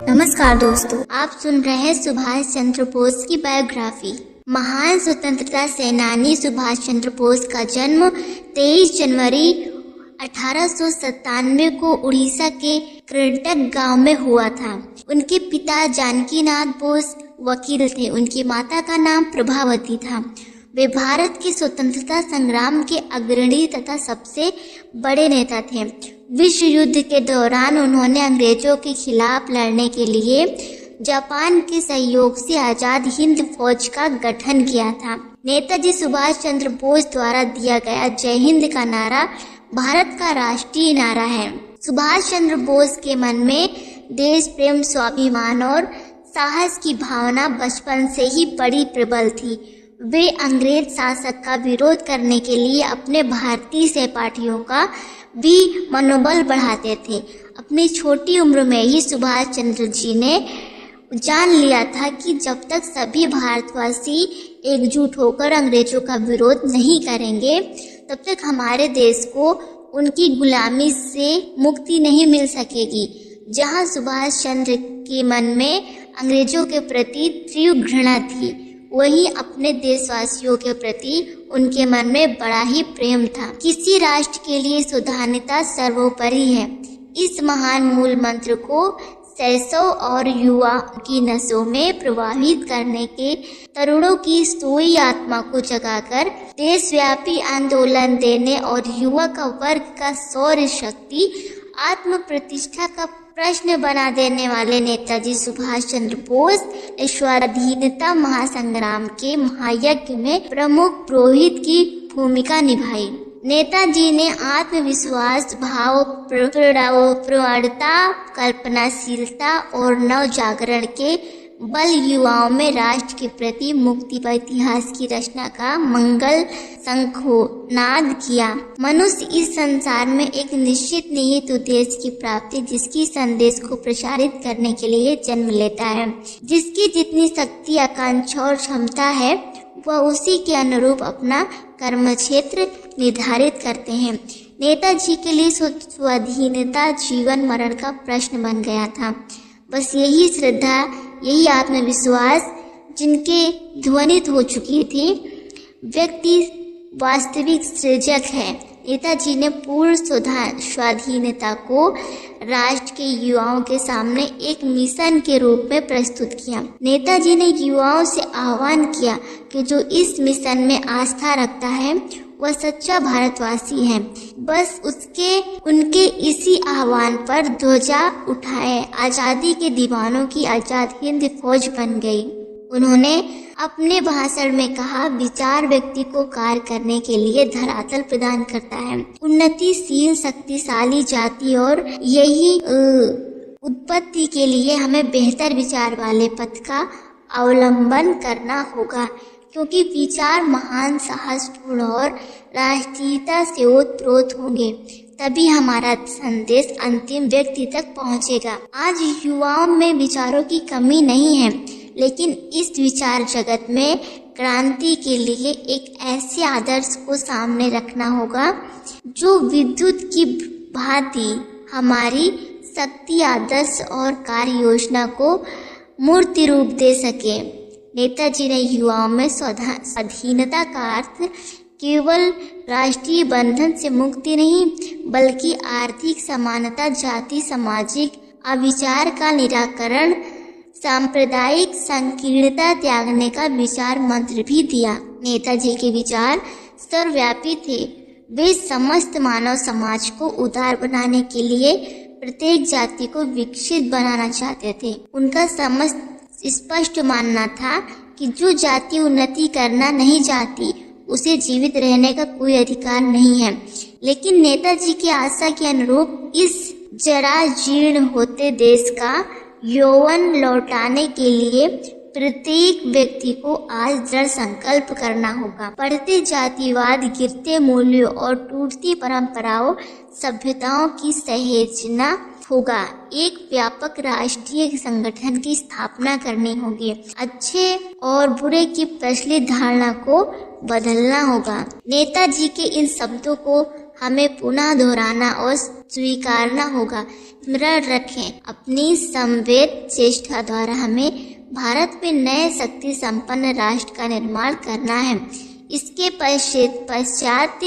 नमस्कार दोस्तों, आप सुन रहे हैं सुभाष चंद्र बोस की बायोग्राफी। महान स्वतंत्रता सेनानी सुभाष चंद्र बोस का जन्म 23 जनवरी 1897 को उड़ीसा के कर्नाटक गांव में हुआ था। उनके पिता जानकीनाथ बोस वकील थे। उनकी माता का नाम प्रभावती था। वे भारत के स्वतंत्रता संग्राम के अग्रणी तथा सबसे बड़े नेता थे। विश्व युद्ध के दौरान उन्होंने अंग्रेजों के खिलाफ लड़ने के लिए जापान के सहयोग से आजाद हिंद फौज का गठन किया था। नेताजी सुभाष चंद्र बोस द्वारा दिया गया जय हिंद का नारा भारत का राष्ट्रीय नारा है। सुभाष चंद्र बोस के मन में देश प्रेम, स्वाभिमान और साहस की भावना बचपन से ही बड़ी प्रबल थी। वे अंग्रेज शासक का विरोध करने के लिए अपने भारतीय सहपाठियों का भी मनोबल बढ़ाते थे। अपनी छोटी उम्र में ही सुभाष चंद्र जी ने जान लिया था कि जब तक सभी भारतवासी एकजुट होकर अंग्रेजों का विरोध नहीं करेंगे, तब तक हमारे देश को उनकी गुलामी से मुक्ति नहीं मिल सकेगी। जहां सुभाष चंद्र के मन में अंग्रेजों के प्रति तीव्र घृणा थी, वहीं अपने देशवासियों के प्रति उनके मन में बड़ा ही प्रेम था। किसी राष्ट्र के लिए सुधारणता सर्वोपरि है। इस महान मूल मंत्र को सैसों और युवा की नसों में प्रवाहित करने के तरुणों की सोई आत्मा को जगाकर देशव्यापी आंदोलन देने और युवा का वर्ग का शौर्य शक्ति आत्म प्रतिष्ठा का प्रश्न बना देने वाले नेताजी सुभाष चंद्र बोस ने स्वाधीनता महासंग्राम के महायज्ञ में प्रमुख पुरोहित की भूमिका निभाई। नेताजी ने आत्मविश्वास, भाव प्रवणता, कल्पनाशीलता और नव जागरण के बल युवाओं में राष्ट्र के प्रति मुक्ति व इतिहास की रचना का मंगल शंखनाद किया। मनुष्य इस संसार में एक निश्चित निहित उद्देश्य की प्राप्ति, जिसकी संदेश को प्रसारित करने के लिए जन्म लेता है। जिसकी जितनी शक्ति, आकांक्षा और क्षमता है, वह उसी के अनुरूप अपना कर्म क्षेत्र निर्धारित करते हैं। नेताजी के लिए स्वाधीनता जीवन मरण का प्रश्न बन गया था। बस यही श्रद्धा, यही आत्मविश्वास जिनके ध्वनित हो चुकी थी। व्यक्ति वास्तविक सृजक है। नेताजी ने पूर्ण स्वाधीनता को राष्ट्र के युवाओं के सामने एक मिशन के रूप में प्रस्तुत किया। नेताजी ने युवाओं से आह्वान किया कि जो इस मिशन में आस्था रखता है वह सच्चा भारतवासी है। बस उनके इसी आह्वान पर ध्वजा उठाए आज़ादी के दीवानों की आज़ाद हिंद फौज बन गई। उन्होंने अपने भाषण में कहा, विचार व्यक्ति को कार्य करने के लिए धरातल प्रदान करता है। उन्नतिशील शक्तिशाली जाति और यही उत्पत्ति के लिए हमें बेहतर विचार वाले पथ का अवलंबन करना होगा, क्योंकि विचार महान, साहसपूर्ण और राष्ट्रीयता से ओतप्रोत होंगे, तभी हमारा संदेश अंतिम व्यक्ति तक पहुंचेगा। आज युवाओं में विचारों की कमी नहीं है, लेकिन इस विचार जगत में क्रांति के लिए एक ऐसे आदर्श को सामने रखना होगा जो विद्युत की भांति हमारी शक्ति, आदर्श और कार्य योजना को मूर्ति रूप दे सके। नेताजी ने युवाओं में स्वाधीनता का अर्थ केवल राष्ट्रीय बंधन से मुक्ति नहीं, बल्कि आर्थिक समानता, जाति, सामाजिक अविचार का निराकरण, सांप्रदायिक संकीर्णता त्यागने का विचार मंत्र भी दिया। नेताजी के विचार सर्वव्यापी थे। वे समस्त मानव समाज को उदार बनाने के लिए प्रत्येक जाति को विकसित बनाना चाहते थे। उनका समस्त स्पष्ट मानना था कि जो जाति उन्नति करना नहीं चाहती, उसे जीवित रहने का कोई अधिकार नहीं है। लेकिन नेताजी की आशा के अनुरूप इस जरा जीर्ण होते देश का यौवन लौटाने के लिए प्रत्येक व्यक्ति को आज दृढ़ संकल्प करना होगा। बढ़ते जातिवाद, गिरते मूल्यों और टूटती परंपराओं, सभ्यताओं की सहेजना होगा। एक व्यापक राष्ट्रीय संगठन की स्थापना करनी होगी। अच्छे और बुरे की प्रचलित धारणा को बदलना होगा। नेताजी के इन शब्दों को हमें पुनः दोहराना और स्वीकारना होगा। स्मरण रखें, अपनी समवेत चेष्टा द्वारा हमें भारत में नए शक्ति संपन्न राष्ट्र का निर्माण करना है। इसके पश्चात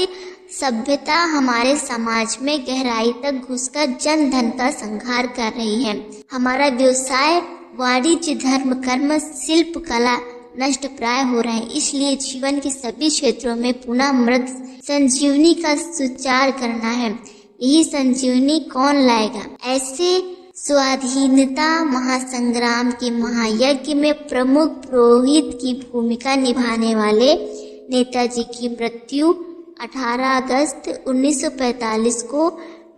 सभ्यता हमारे समाज में गहराई तक घुसकर जन धन का संहार कर रही है। हमारा व्यवसाय, वाणिज्य, धर्म, कर्म, शिल्प, कला नष्ट प्राय हो रहे हैं। इसलिए जीवन के सभी क्षेत्रों में पुनः मृत संजीवनी का सुचार करना है। यही संजीवनी कौन लाएगा? ऐसे स्वाधीनता महासंग्राम के महायज्ञ में प्रमुख पुरोहित की भूमिका निभाने वाले नेताजी की मृत्यु 18 अगस्त 1945 को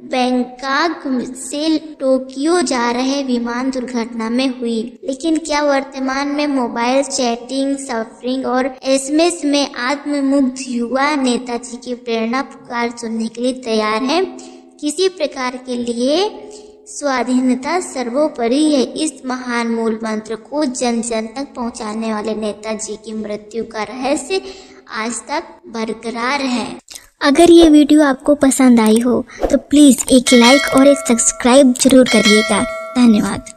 बैंकॉक से टोक्यो जा रहे विमान दुर्घटना में हुई। लेकिन क्या वर्तमान में मोबाइल चैटिंग, सर्फिंग और एसएमएस में आत्ममुग्ध युवा नेताजी की प्रेरणा पुकार सुनने के लिए तैयार है? किसी प्रकार के लिए स्वाधीनता सर्वोपरि है। इस महान मूल मंत्र को जन जन तक पहुंचाने वाले नेताजी की मृत्यु का रहस्य आज तक बरकरार है। अगर ये वीडियो आपको पसंद आई हो तो प्लीज़ एक लाइक और एक सब्सक्राइब जरूर करिएगा। धन्यवाद।